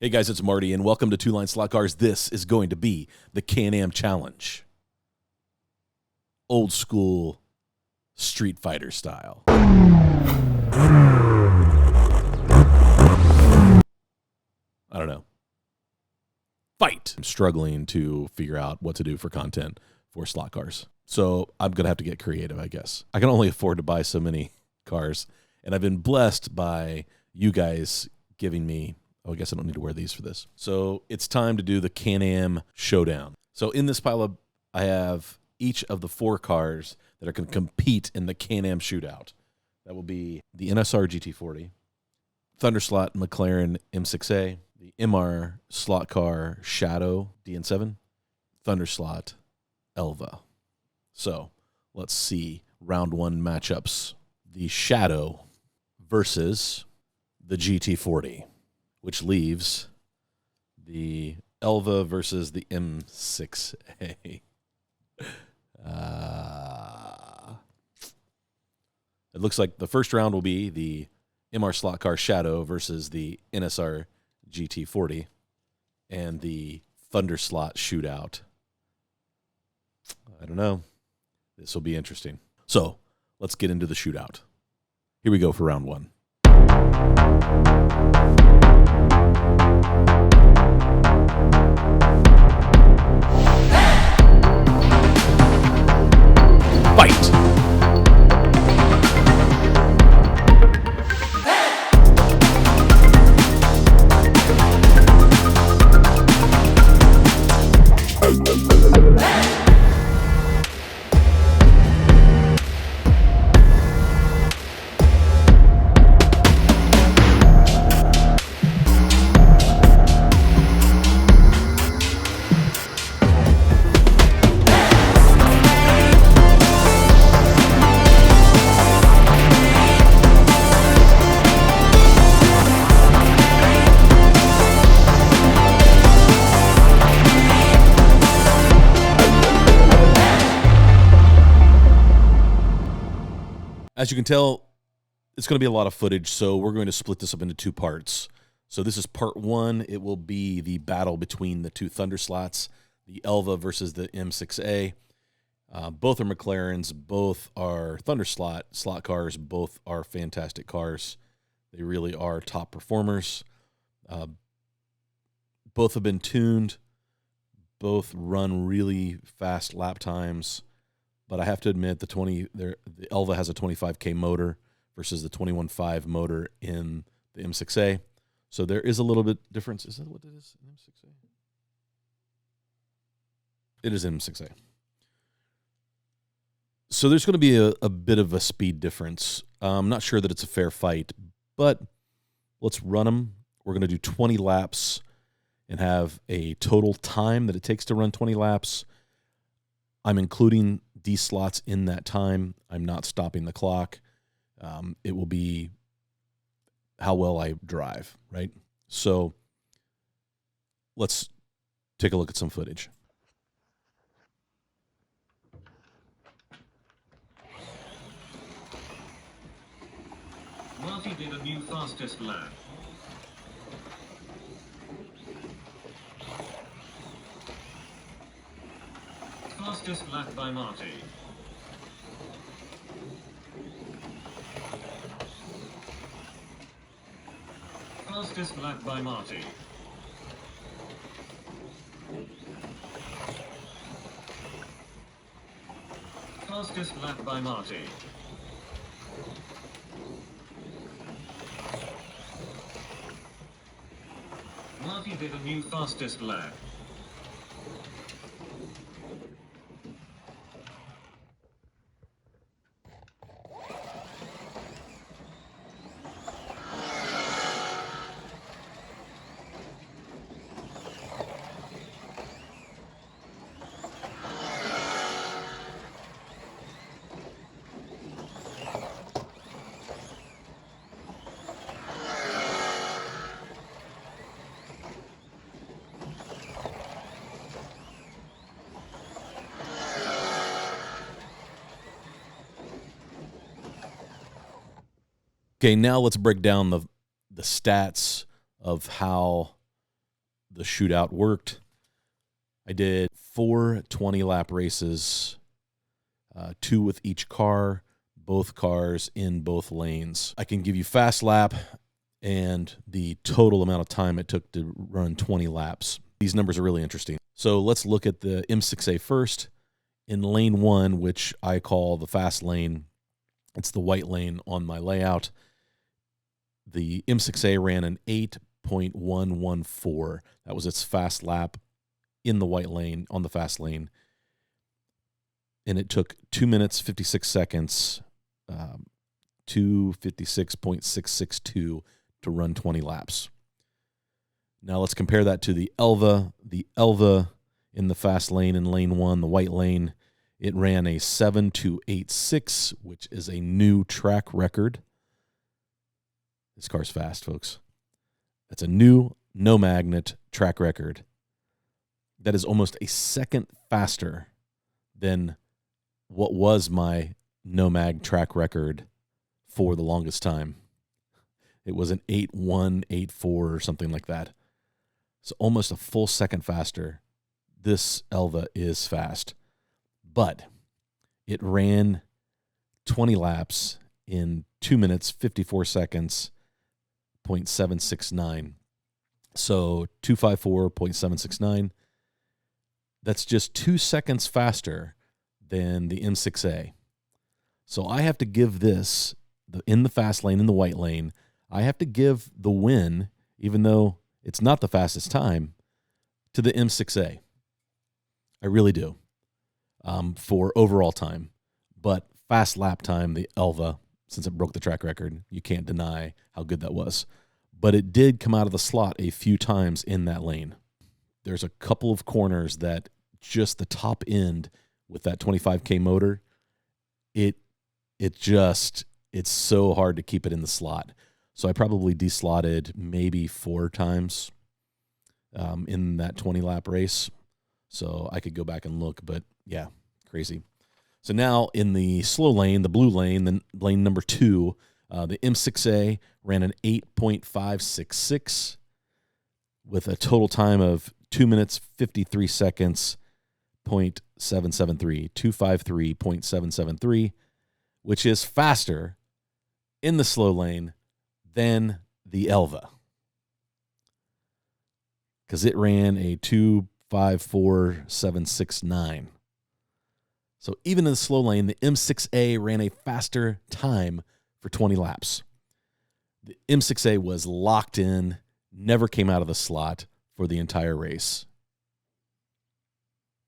Hey guys, it's Marty, and welcome to Two Line Slot Cars. This is going to be the Can-Am Challenge. Old school Street Fighter style. I don't know. Fight! I'm struggling to figure out what to do for content for slot cars. So I'm going to have to get creative, I guess. I can only afford to buy so many cars, and I've been blessed by you guys giving me... Oh, I guess I don't need to wear these for this. So it's time to do the Can-Am Showdown. So in this pile, I have each of the 4 cars that are going to compete in the Can-Am Shootout. That will be the NSR GT40, Thunderslot McLaren M6A, the MR slot car Shadow DN7, Thunderslot Elva. So let's see round 1 matchups. The Shadow versus the GT40. Which leaves the Elva versus the M6A. It looks like the first round will be the MR slot car Shadow versus the NSR GT40 and the Thunderslot Shootout. I don't know. This will be interesting. So let's get into the shootout. Here we go for round 1. Fight! As you can tell, it's going to be a lot of footage, so we're going to split this up into 2 parts. So this is part 1. It will be the battle between the 2 Thunderslots, the Elva versus the M6A. Both are McLarens. Both are Thunderslot slot cars. Both are fantastic cars. They really are top performers. Both have been tuned. Both run really fast lap times. But I have to admit, the Elva has a 25K motor versus the 21.5 motor in the M6A. So there is a little bit difference. Is that what it is? M6A? It is M6A. So there's going to be a bit of a speed difference. I'm not sure that it's a fair fight, but let's run them. We're going to do 20 laps and have a total time that it takes to run 20 laps. I'm including these slots in that time. I'm not stopping the clock. It will be how well I drive, right? So let's take a look at some footage. Marty did a new fastest lap. Fastest lap by Marty. Fastest lap by Marty. Fastest lap by Marty. Marty did a new fastest lap. Okay, now let's break down the stats of how the shootout worked. I did 4 20-lap races, 2 with each car, both cars in both lanes. I can give you fast lap and the total amount of time it took to run 20 laps. These numbers are really interesting. So let's look at the M6A first. In lane 1, which I call the fast lane, it's the white lane on my layout, the M6A ran an 8.114. That was its fast lap in the white lane, on the fast lane. And it took 2 minutes, 56 seconds, 256.662 to run 20 laps. Now let's compare that to the Elva. The Elva in the fast lane in lane 1, the white lane, it ran a 7.286, which is a new track record. This car's fast, folks. That's a new no magnet track record. That is almost a second faster than what was my no mag track record for the longest time. It was an 8.184 or something like that. So almost a full second faster. This Elva is fast. But it ran 20 laps in 2 minutes, 54 seconds, 0.769. So 254.769. That's just 2 seconds faster than the M6A. So I have to give this, in the fast lane, in the white lane, I have to give the win, even though it's not the fastest time, to the M6A. I really do. For overall time. But fast lap time, the Elva, since it broke the track record, you can't deny how good that was. But it did come out of the slot a few times in that lane. There's a couple of corners that just the top end with that 25K motor, it's so hard to keep it in the slot. So I probably deslotted maybe 4 times in that 20-lap race. So I could go back and look, but yeah, crazy. So now in the slow lane, the blue lane, then lane number 2, the M6A ran an 8.566 with a total time of 2 minutes, 53 seconds, 0.773, 253.773, which is faster in the slow lane than the Elva. Because it ran a 254.769. So even in the slow lane, the M6A ran a faster time for 20 laps. The M6A was locked in, never came out of the slot for the entire race.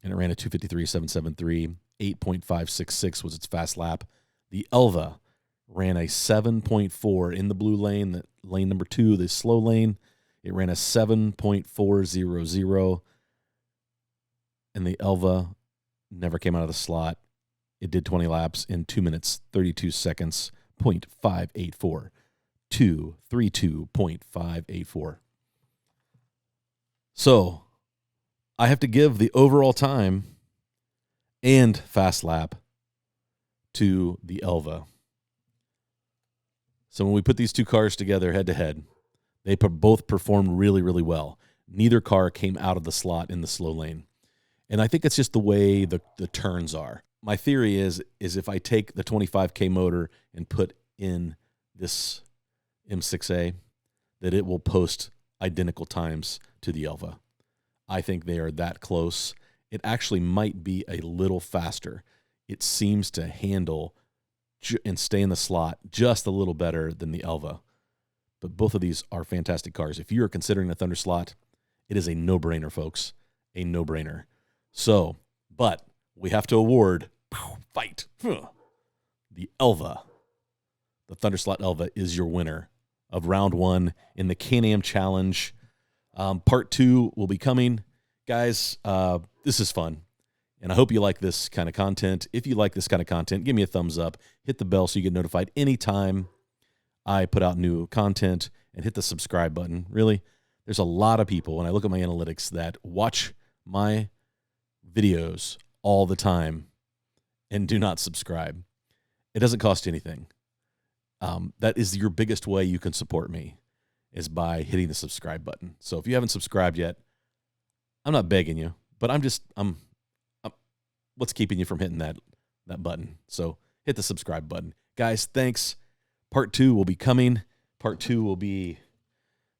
And it ran a 253.773, 8.566 was its fast lap. The Elva ran a 7.4 in the blue lane, the lane number 2, the slow lane. It ran a 7.400, and the Elva never came out of the slot. It did 20 laps in 2 minutes, 32 seconds, 0.584. 232.584. So I have to give the overall time and fast lap to the Elva. So when we put these two cars together head to head, they both performed really, really well. Neither car came out of the slot in the slow lane. And I think it's just the way the turns are. My theory is if I take the 25K motor and put in this M6A, that it will post identical times to the Elva. I think they are that close. It actually might be a little faster. It seems to handle and stay in the slot just a little better than the Elva. But both of these are fantastic cars. If you are considering a Thunderslot, it is a no-brainer, folks. A no-brainer. So, but we have to award, fight, the Elva. The Thunderslot Elva is your winner of round 1 in the Can-Am Challenge. Part 2 will be coming. Guys, this is fun. And I hope you like this kind of content. If you like this kind of content, give me a thumbs up. Hit the bell so you get notified anytime I put out new content, and hit the subscribe button. Really, there's a lot of people, when I look at my analytics, that watch my videos all the time and do not subscribe. It doesn't cost anything. That is your biggest way you can support me, is by hitting the subscribe button. So if you haven't subscribed yet, I'm not begging you, but I'm what's keeping you from hitting that button? So hit the subscribe button. Guys, thanks. Part 2 will be coming. Part 2 will be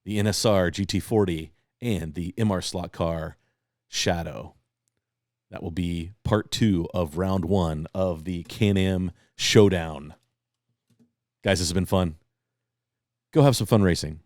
the NSR GT40 and the MR slot car Shadow. That will be part 2 of round 1 of the Can-Am Showdown. Guys, this has been fun. Go have some fun racing.